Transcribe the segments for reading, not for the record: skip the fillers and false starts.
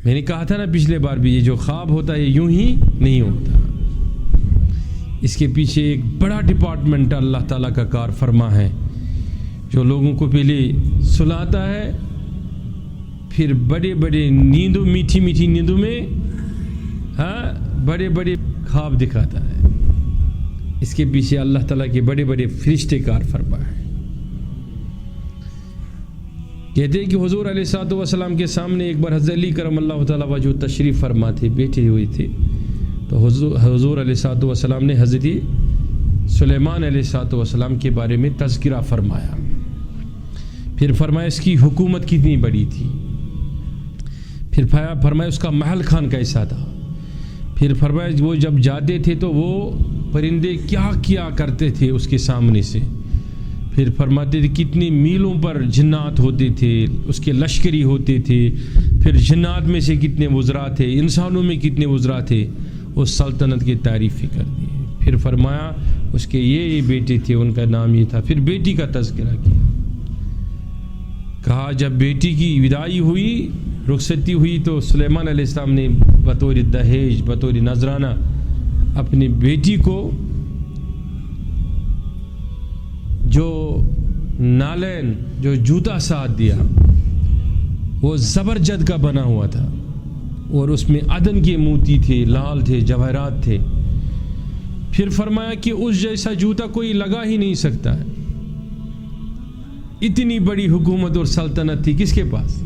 میں نے کہا تھا نا پچھلے بار بھی، یہ جو خواب ہوتا ہے یہ یوں ہی نہیں ہوتا، اس کے پیچھے ایک بڑا ڈپارٹمنٹ اللہ تعالیٰ کا کار فرما ہے، جو لوگوں کو پہلے سلاتا ہے، پھر بڑے بڑے نیندوں، میٹھی میٹھی نیندوں میں بڑے بڑے خواب دکھاتا ہے۔ اس کے پیچھے اللہ تعالیٰ کے بڑے بڑے فرشتے کار فرما ہے۔ کہتے ہیں کہ حضور علیہ الصلوۃ والسلام کے سامنے ایک بار حضرت علی کرم اللہ تعالیٰ وجہ تشریف فرما تھے، بیٹھے ہوئے تھے، تو حضور علیہ الصلوۃ والسلام نے حضرت سلیمان علیہ الصلوۃ والسلام کے بارے میں تذکرہ فرمایا، پھر فرمایا اس کی حکومت کتنی بڑی تھی، پھر فرمایا اس کا محل خان کیسا تھا، پھر فرمایا وہ جب جاتے تھے تو وہ پرندے کیا کیا کرتے تھے اس کے سامنے سے، پھر فرماتے تھے کتنی میلوں پر جنات ہوتے تھے، اس کے لشکری ہوتے تھے، پھر جنات میں سے کتنے وزراء تھے، انسانوں میں کتنے وزراء تھے، اس سلطنت کی تعریف کر دی۔ پھر فرمایا اس کے یہ بیٹے تھے، ان کا نام یہ تھا، پھر بیٹی کا تذکرہ کیا، کہا جب بیٹی کی وداعی ہوئی، رخصتی ہوئی، تو سلیمان علیہ السلام نے بطور دہیج، بطور نذرانہ اپنی بیٹی کو جو نالین، جو جوتا ساتھ دیا، وہ زبرجد کا بنا ہوا تھا، اور اس میں عدن کے موتی تھے، لال تھے، جواہرات تھے۔ پھر فرمایا کہ اس جیسا جوتا کوئی لگا ہی نہیں سکتا ہے، اتنی بڑی حکومت اور سلطنت تھی کس کے پاس؟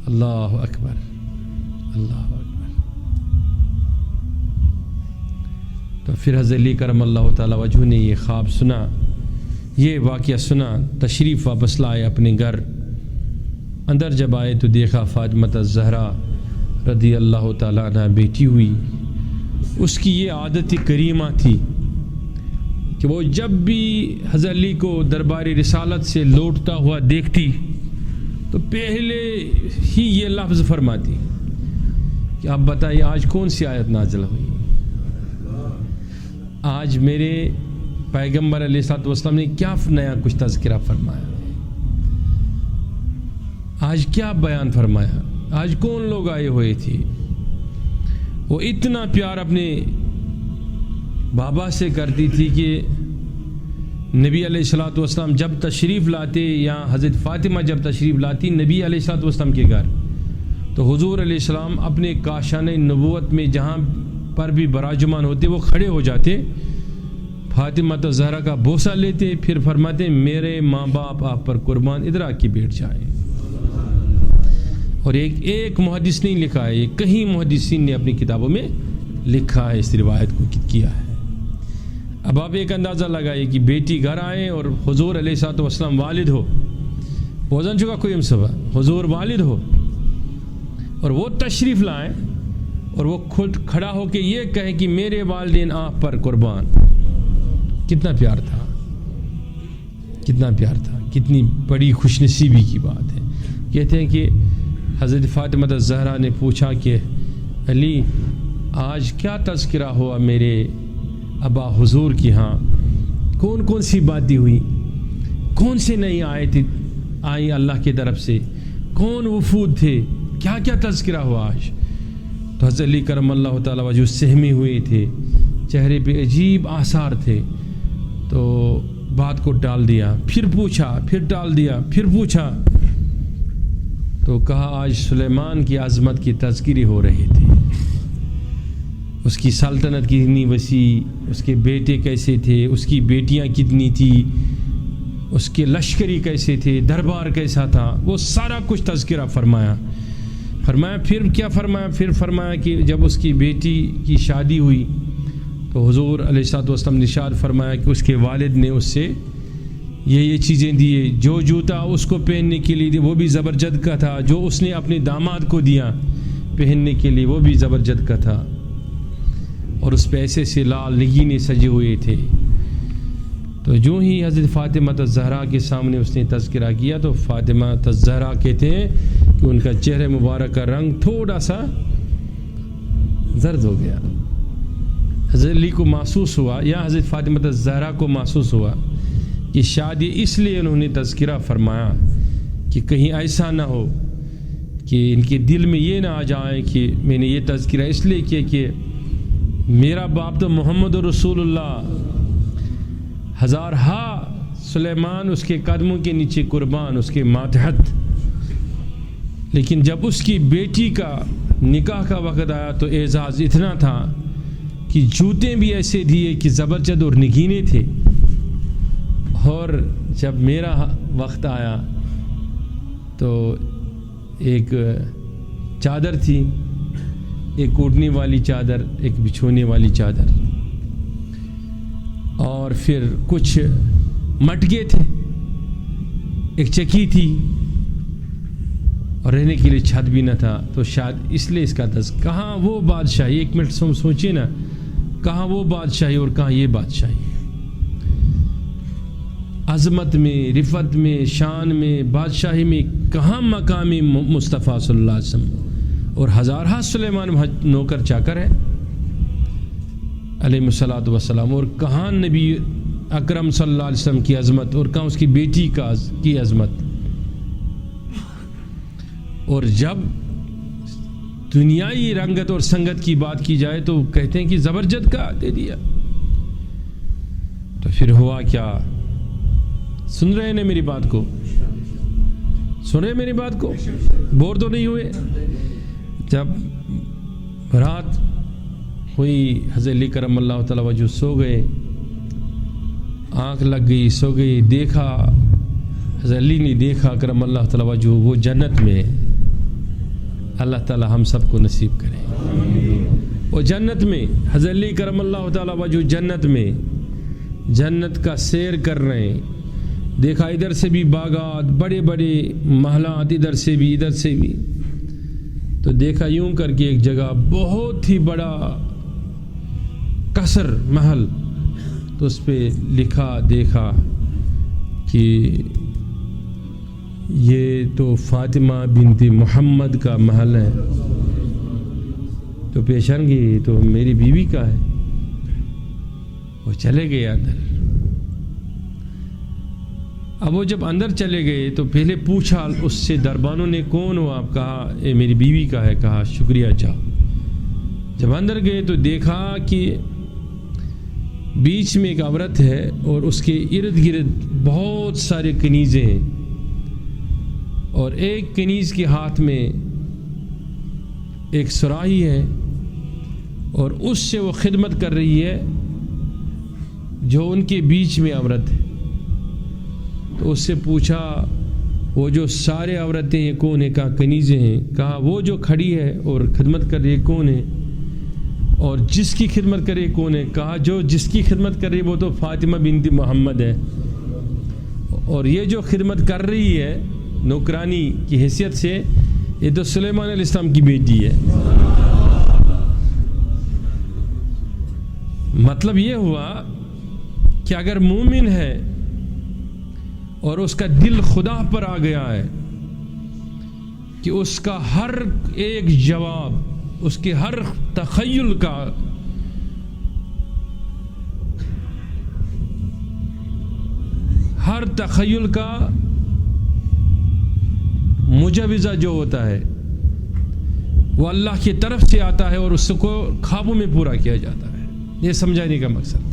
اللہ اکبر، اللہ اکبر۔ تو پھر حضرت علی کرم اللہ تعالی وجہ نے یہ خواب سنا، یہ واقعہ سنا، تشریف واپس لائے اپنے گھر۔ اندر جب آئے تو دیکھا فاطمہ الزہرا رضی اللہ تعالیٰ عنہ بیٹھی ہوئی۔ اس کی یہ عادت کریمہ تھی کہ وہ جب بھی حضرت علی کو دربار رسالت سے لوٹتا ہوا دیکھتی تو پہلے ہی یہ لفظ فرماتی کہ آپ بتائیے آج کون سی آیت نازل ہوئی، آج میرے پیغمبر علیہ الصلوۃ والسلام نے کیا نیا کچھ تذکرہ فرمایا، آج کیا بیان فرمایا، آج کون لوگ آئے ہوئے تھے۔ وہ اتنا پیار اپنے بابا سے کرتی تھی کہ نبی علیہ الصلوۃ والسلام جب تشریف لاتے، یا حضرت فاطمہ جب تشریف لاتی نبی علیہ الصلوۃ والسلام کے گھر، تو حضور علیہ السلام اپنے کاشان نبوت میں جہاں پر بھی براجمان ہوتے وہ کھڑے ہو جاتے، فاطمہ الزہرا کا بوسہ لیتے، پھر فرماتے میرے ماں باپ آپ پر قربان، ادھر آ کے بیٹھ جائیں۔ اور ایک محدث نہیں لکھا ہے، یہ کہیں محدثین نے اپنی کتابوں میں لکھا ہے، اس روایت کو کیا ہے۔ اب آپ ایک اندازہ لگائیے کہ بیٹی گھر آئے اور حضور علیہ الصلوۃ والسلام والد ہو، بوزن چکا کوئی مسئلہ، حضور والد ہو اور وہ تشریف لائیں اور وہ خود کھڑا ہو کے یہ کہیں کہ میرے والدین آپ پر قربان، کتنا پیار تھا، کتنا پیار تھا، کتنی بڑی خوش نصیبی کی بات ہے۔ کہتے ہیں کہ حضرت فاطمہ الزہرا نے پوچھا کہ علی آج کیا تذکرہ ہوا میرے ابا حضور کی، ہاں کون کون سی باتیں ہوئی، کون سے نئی آیتیں آئی اللہ کی طرف سے، کون وفود تھے، کیا کیا تذکرہ ہوا آج؟ تو حضرت علی کرم اللہ تعالی وجہ سہمے ہوئے تھے، چہرے پہ عجیب آثار تھے، تو بات کو ٹال دیا، پھر پوچھا، پھر ٹال دیا، پھر پوچھا، تو کہا آج سلیمان کی عظمت کی تذکری ہو رہے تھے، اس کی سلطنت کتنی وسیع، اس کے بیٹے کیسے تھے، اس کی بیٹیاں کتنی تھی، اس کے لشکری کیسے تھے، دربار کیسا تھا، وہ سارا کچھ تذکرہ فرمایا۔ پھر کیا فرمایا؟ پھر فرمایا کہ جب اس کی بیٹی کی شادی ہوئی تو حضور علیہ الصلوۃ والسلام نے ارشاد فرمایا کہ اس کے والد نے اس سے یہ چیزیں دیے، جو جوتا اس کو پہننے کے لیے وہ بھی زبرجد کا تھا، جو اس نے اپنے داماد کو دیا پہننے کے لیے وہ بھی زبرجد کا تھا، اور اس پہ ایسے سے لال نگینے سجے ہوئے تھے۔ تو جو ہی حضرت فاطمہ الزہرا کے سامنے اس نے تذکرہ کیا تو فاطمہ الزہرا کہتے ہیں کہ ان کا چہرہ مبارک کا رنگ تھوڑا سا زرد ہو گیا۔ حضرت علی کو محسوس ہوا یا حضرت فاطمہ الزہرا کو محسوس ہوا کہ شاید یہ اس لیے انہوں نے تذکرہ فرمایا کہ کہیں ایسا نہ ہو کہ ان کے دل میں یہ نہ آ جائے کہ میں نے یہ تذکرہ اس لیے کیا کہ میرا باپ تو محمد رسول اللہ، ہزارہا سلیمان اس کے قدموں کے نیچے قربان، اس کے ماتحت، لیکن جب اس کی بیٹی کا نکاح کا وقت آیا تو اعزاز اتنا تھا کہ جوتے بھی ایسے دیے کہ زبرجد اور نگینے تھے، اور جب میرا وقت آیا تو ایک چادر تھی، ایک اوڑھنے والی چادر، ایک بچھونے والی چادر، اور پھر کچھ مٹکے تھے، ایک چکی تھی، اور رہنے کے لیے چھت بھی نہ تھا. تو شاید اس لیے اس کا کہاں وہ بادشاہی، ایک منٹ سوچیں نا، کہاں وہ بادشاہی اور کہاں یہ بادشاہی، عظمت میں، رفت میں، شان میں، بادشاہی میں کہاں مقام مصطفیٰ صلی اللہ علیہ وسلم، اور ہزارہا سلیمان نوکر چاکر ہے علیہ الصلوۃ والسلام، اور کہاں نبی اکرم صلی اللہ علیہ وسلم کی عظمت، اور کہاں اس کی بیٹی کی عظمت. اور جب دنیائی رنگت اور سنگت کی بات کی جائے تو کہتے ہیں کہ زبرجد کا دے دیا. تو پھر ہوا کیا؟ سن رہے ہیں میری بات کو؟ سن رہے میری بات کو؟ بور تو نہیں ہوئے؟ جب رات ہوئی، حضرت علی کرم اللہ تعالی وجہ سو گئے، آنکھ لگ گئی، سو گئی، دیکھا حضرت علی نے، دیکھا کرم اللہ تعالی وجہ وہ جنت میں. اللہ تعالی ہم سب کو نصیب کرے. وہ جنت میں حضرت علی کرم اللہ تعالی وجہ جنت میں، جنت کا سیر کر رہے ہیں. دیکھا ادھر سے بھی باغات، بڑے بڑے محلات، ادھر سے بھی ادھر سے بھی. تو دیکھا یوں کر کے ایک جگہ بہت ہی بڑا قصر، محل، تو اس پہ لکھا، دیکھا کہ یہ تو فاطمہ بنت محمد کا محل ہے. تو پیشن گئی، تو میری بیوی کا ہے. وہ چلے گئے اندر. اب وہ جب اندر چلے گئے تو پہلے پوچھا اس سے دربانوں نے، کون ہو آپ؟ کہا اے میری بیوی کا ہے. کہا شکریہ، جاؤ. جب اندر گئے تو دیکھا کہ بیچ میں ایک عورت ہے اور اس کے ارد گرد بہت سارے کنیزیں ہیں، اور ایک کنیز کے ہاتھ میں ایک سراہی ہے، اور اس سے وہ خدمت کر رہی ہے جو ان کے بیچ میں عورت ہے. تو اس سے پوچھا وہ جو سارے عورتیں ہیں کون ہے؟ کہا کنیزیں ہیں. کہا وہ جو کھڑی ہے اور خدمت کر رہی ہے کون ہے؟ اور جس کی خدمت کر رہی ہے کون ہے؟ کہا جو جس کی خدمت کر رہی ہے وہ تو فاطمہ بنت محمد ہے، اور یہ جو خدمت کر رہی ہے نوکرانی کی حیثیت سے، یہ تو سلیمان علیہ السلام کی بیٹی ہے. مطلب یہ ہوا کہ اگر مومن ہے اور اس کا دل خدا پر آ گیا ہے کہ اس کا ہر ایک جواب، اس کے ہر تخیل کا مجوزہ جو ہوتا ہے وہ اللہ کی طرف سے آتا ہے، اور اس کو خوابوں میں پورا کیا جاتا ہے. یہ سمجھانے کا مقصد.